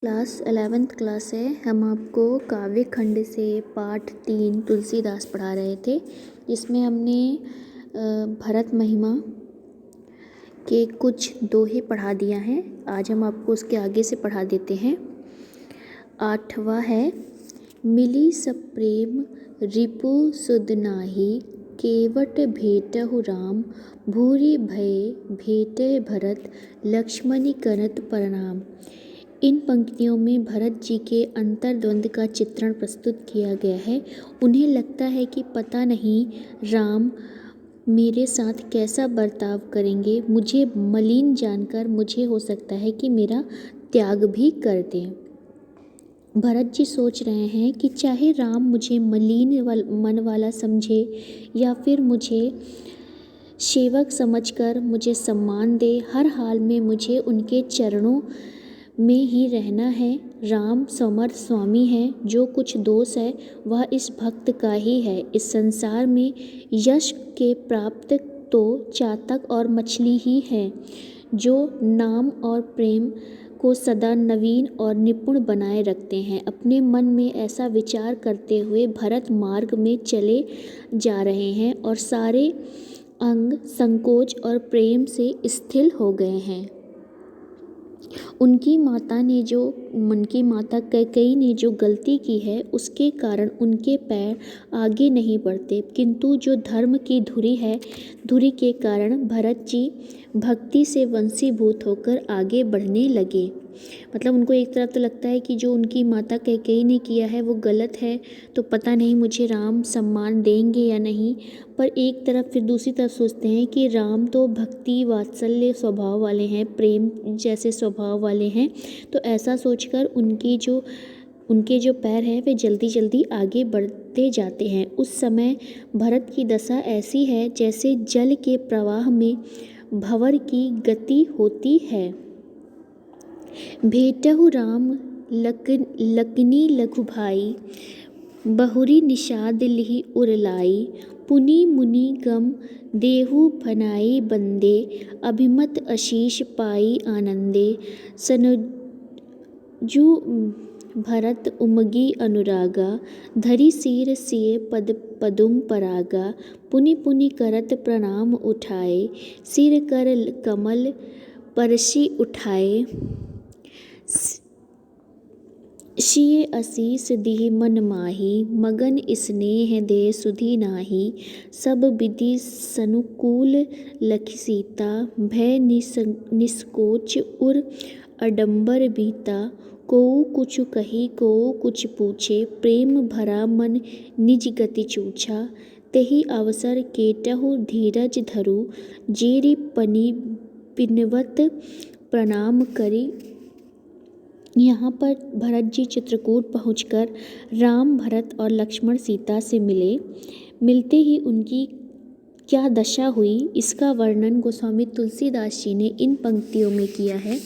Class 11th class है। हम आपको काव्य खंड से पाठ 3 तुलसीदास पढ़ा रहे थे, जिसमें हमने भरत महिमा के कुछ दोहे पढ़ा दिया है। आज हम आपको उसके आगे से पढ़ा देते हैं। 8वां है, मिली सप्रेम रिपु सुध नाही, केवट भेटहु राम, भूरि भय भेटे भरत, लक्ष्मणि करत प्रणाम। इन पंक्तियों में भरत जी के अंतर्द्वंद का चित्रण प्रस्तुत किया गया है। उन्हें लगता है कि पता नहीं राम मेरे साथ कैसा बर्ताव करेंगे, मुझे मलिन जानकर मुझे हो सकता है कि मेरा त्याग भी कर दें। भरत जी सोच रहे हैं कि चाहे राम मुझे मलिन मन वाला समझे या फिर मुझे सेवक समझकर मुझे सम्मान दे, हर हाल में मुझे उनके चरणों में ही रहना है। राम समर्थ स्वामी है, जो कुछ दोष है वह इस भक्त का ही है। इस संसार में यश के प्राप्त तो चातक और मछली ही है, जो नाम और प्रेम को सदा नवीन और निपुण बनाए रखते हैं। अपने मन में ऐसा विचार करते हुए भरत मार्ग में चले जा रहे हैं और सारे अंग संकोच और प्रेम से स्थिर हो गए हैं। उनकी माता कैकेयी ने जो गलती की है, उसके कारण उनके पैर आगे नहीं बढ़ते, किंतु जो धर्म की धुरी के कारण भरत जी भक्ति से वंशीभूत होकर आगे बढ़ने लगे। मतलब उनको एक तरफ तो लगता है कि जो उनकी माता कैकेयी ने किया है वो गलत है, तो पता नहीं मुझे राम सम्मान देंगे या नहीं। पर एक तरफ फिर दूसरी तरफ सोचते हैं कि राम तो भक्ति वात्सल्य स्वभाव वाले हैं, प्रेम जैसे स्वभाव वाले हैं, तो ऐसा सोचकर उनके जो पैर हैं वे जल्दी जल्दी आगे बढ़ते जाते हैं। उस समय भरत की दशा ऐसी है जैसे जल के प्रवाह में भंवर की गति होती है। भेटहु राम लखनी लघु भाई, बहुरी निषाद लिहि उरलाई, पुनि मुनि गम देहु फनाई बंदे, अभिमत आशीष पाई आनंदे। सनजु भरत उमगी अनुरागा, धरि सिर सिय पदुम परागा, पुनि पुनि करत प्रणाम उठाए, सिर कर कमल परसि उठाए। सिय आशीष दिहि मन माही, मगन स्नेह दे सुधि नाही, सब विधि सनुकूल लखि सीता, भय निसंकोच उर अडंबर बीता। कोउ कुछ कही कोउ कुछ पूछे, प्रेम भरा मन निज गति चूछा, तेहि अवसर केटहु धीरज धरु, जेरि पनि बिनवत प्रणाम करी। यहाँ पर भरत जी चित्रकूट पहुंचकर राम, भरत और लक्ष्मण सीता से मिले। मिलते ही उनकी क्या दशा हुई, इसका वर्णन गोस्वामी तुलसीदास जी ने इन पंक्तियों में किया है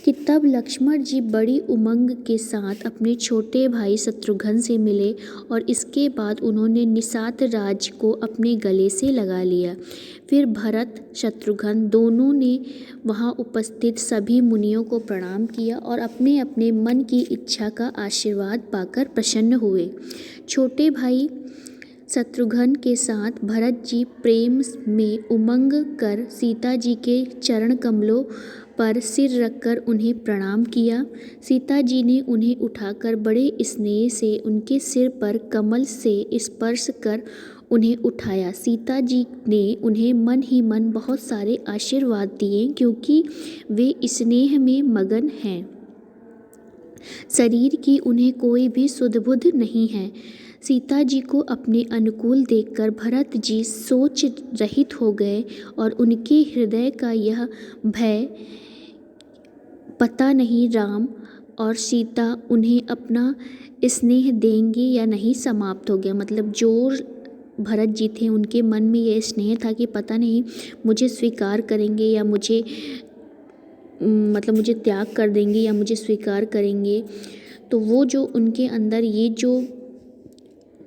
कि तब लक्ष्मण जी बड़ी उमंग के साथ अपने छोटे भाई शत्रुघ्न से मिले और इसके बाद उन्होंने निषाद राज को अपने गले से लगा लिया। फिर भरत शत्रुघ्न दोनों ने वहाँ उपस्थित सभी मुनियों को प्रणाम किया और अपने अपने मन की इच्छा का आशीर्वाद पाकर प्रसन्न हुए। छोटे भाई शत्रुघ्न के साथ भरत जी प्रेम में उमंग कर सीता जी के चरण कमलों पर सिर रखकर उन्हें प्रणाम किया। सीता जी ने उन्हें उठाकर बड़े स्नेह से उनके सिर पर कमल से स्पर्श कर उन्हें उठाया। सीता जी ने उन्हें मन ही मन बहुत सारे आशीर्वाद दिए, क्योंकि वे स्नेह में मगन हैं। शरीर की उन्हें कोई भी सुध-बुध नहीं है। सीता जी को अपने अनुकूल देखकर भरत जी सोच रहित हो गए और उनके हृदय का यह भय, पता नहीं राम और सीता उन्हें अपना स्नेह देंगे या नहीं, समाप्त हो गया। मतलब जो भरत जी थे उनके मन में यह स्नेह था कि पता नहीं मुझे स्वीकार करेंगे या मुझे त्याग कर देंगे या मुझे स्वीकार करेंगे। तो वो जो उनके अंदर ये जो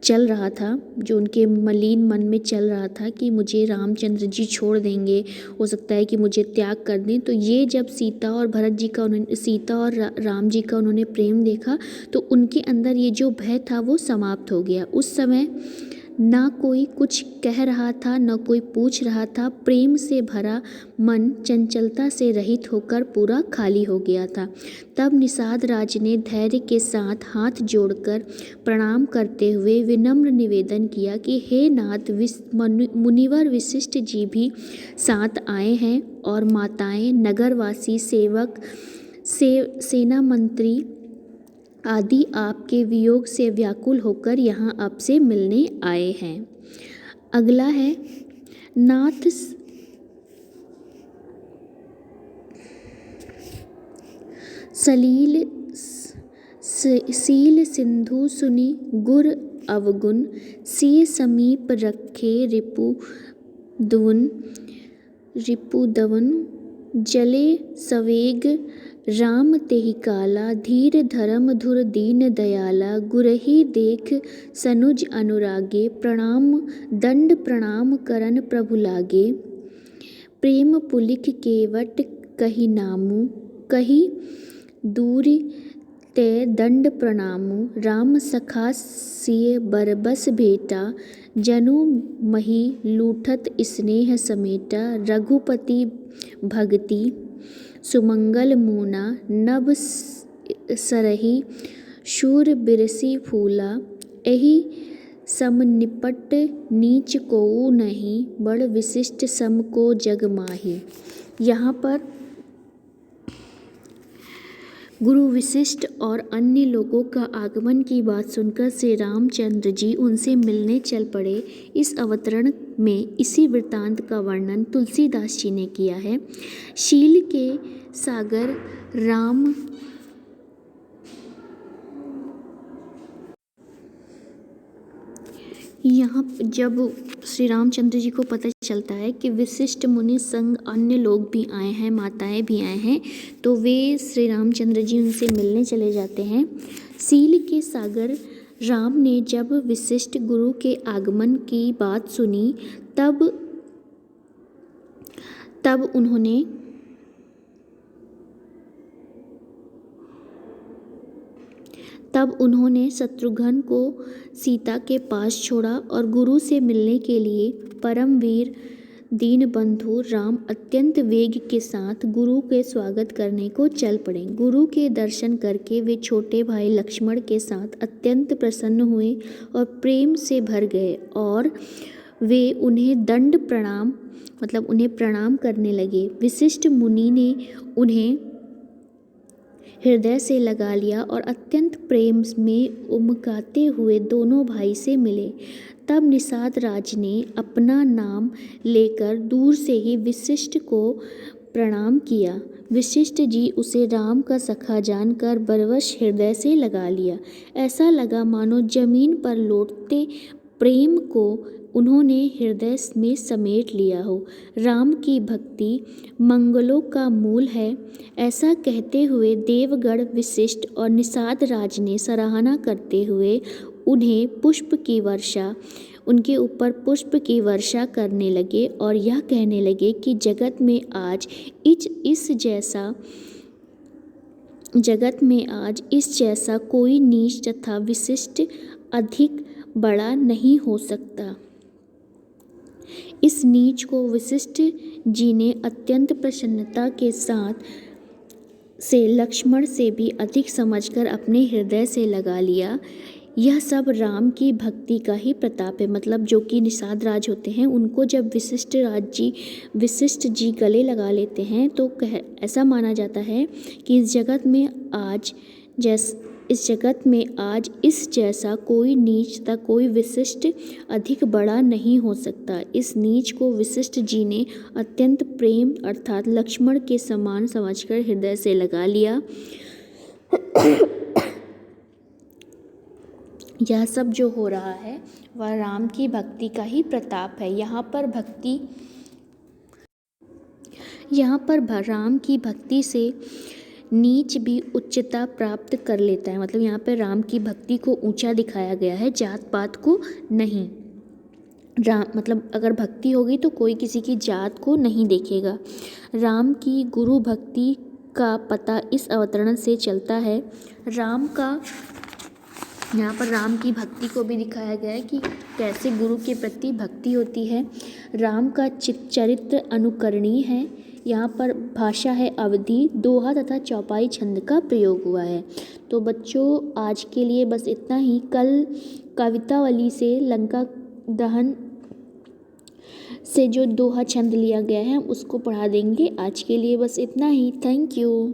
चल रहा था, जो उनके मलिन मन में चल रहा था कि मुझे रामचंद्र जी छोड़ देंगे, हो सकता है कि मुझे त्याग कर दें। तो ये जब सीता और राम जी का उन्होंने प्रेम देखा तो उनके अंदर ये जो भय था वो समाप्त हो गया। उस समय ना कोई कुछ कह रहा था, ना कोई पूछ रहा था। प्रेम से भरा मन चंचलता से रहित होकर पूरा खाली हो गया था। तब निषाद राज ने धैर्य के साथ हाथ जोड़कर प्रणाम करते हुए विनम्र निवेदन किया कि हे नाथ, मुनिवर वशिष्ठ जी भी साथ आए हैं और माताएं, नगरवासी, सेवक, सेना मंत्री आदि आपके वियोग से व्याकुल होकर यहाँ आपसे मिलने आए हैं। अगला है नाथ सील सिंधु सुनि गुर अवगुण, सिय समीप रखे रिपुदवन, जले सवेग राम तेहि काला, धीर धर्म धुर दीन दयाला, गुरहि देख सनुज अनुरागे, प्रणाम दंड प्रणाम करन प्रभु लागे, प्रेम पुलिख केवट कहि नामु, कहि दूर ते दंड प्रणामु, राम सखा सिय बरबस भेटा, जनु मही लूठत स्नेह समेटा, रघुपति भगति सुमंगल मूना, नभ सरहि शूर बिरसी फूला, एहि सम निपट नीच कोउ नहीं, बड़ विशिष्ट सम को जग माही। यहाँ पर गुरु वशिष्ठ और अन्य लोगों का आगमन की बात सुनकर श्री रामचंद्र जी उनसे मिलने चल पड़े। इस अवतरण में इसी वृत्तांत का वर्णन तुलसीदास जी ने किया है। शील के सागर राम यहाँ जब श्री रामचंद्र जी को पता चलता है कि वशिष्ठ मुनि संग अन्य लोग भी आए हैं, माताएं भी आए हैं, तो वे श्री रामचंद्र जी उनसे मिलने चले जाते हैं। सील के सागर राम ने जब वशिष्ठ गुरु के आगमन की बात सुनी तब उन्होंने शत्रुघ्न को सीता के पास छोड़ा और गुरु से मिलने के लिए परमवीर दीनबंधु राम अत्यंत वेग के साथ गुरु के स्वागत करने को चल पड़े। गुरु के दर्शन करके वे छोटे भाई लक्ष्मण के साथ अत्यंत प्रसन्न हुए और प्रेम से भर गए और वे उन्हें प्रणाम करने लगे। वशिष्ठ मुनि ने उन्हें हृदय से लगा लिया और अत्यंत प्रेम में उमगाते हुए दोनों भाई से मिले। तब निषाद राज ने अपना नाम लेकर दूर से ही वशिष्ठ को प्रणाम किया। वशिष्ठ जी उसे राम का सखा जानकर बरवश हृदय से लगा लिया। ऐसा लगा मानो जमीन पर लौटते प्रेम को उन्होंने हृदय में समेट लिया हो। राम की भक्ति मंगलों का मूल है, ऐसा कहते हुए देवगढ़ वशिष्ठ और निषाद राज ने सराहना करते हुए उनके ऊपर पुष्प की वर्षा करने लगे और यह कहने लगे कि जगत में आज इस जैसा कोई नीच तथा विशिष्ट अधिक बड़ा नहीं हो सकता। इस नीच को वशिष्ठ जी ने अत्यंत प्रसन्नता के साथ से लक्ष्मण से भी अधिक समझकर अपने हृदय से लगा लिया। यह सब राम की भक्ति का ही प्रताप है। मतलब जो कि निषाद राज होते हैं, उनको जब वशिष्ठ जी गले लगा लेते हैं तो ऐसा माना जाता है कि इस जगत में आज इस जैसा कोई नीच तथा कोई विशिष्ट अधिक बड़ा नहीं हो सकता। इस नीच को वशिष्ठ जी ने अत्यंत प्रेम अर्थात लक्ष्मण के समान समझकर हृदय से लगा लिया। यह सब जो हो रहा है वह राम की भक्ति का ही प्रताप है। यहाँ पर राम की भक्ति से नीच भी उच्चता प्राप्त कर लेता है। मतलब यहाँ पे राम की भक्ति को ऊंचा दिखाया गया है, जात पात को नहीं। राम मतलब अगर भक्ति होगी तो कोई किसी की जात को नहीं देखेगा। राम की गुरु भक्ति का पता इस अवतरण से चलता है। राम का यहाँ पर राम की भक्ति को भी दिखाया गया है कि कैसे गुरु के प्रति भक्ति होती है। राम का चरित्र अनुकरणीय है। यहाँ पर भाषा है अवधी, दोहा तथा चौपाई छंद का प्रयोग हुआ है। तो बच्चों आज के लिए बस इतना ही। कल कवितावली से लंका दहन से जो दोहा छंद लिया गया है उसको पढ़ा देंगे। आज के लिए बस इतना ही। Thank you.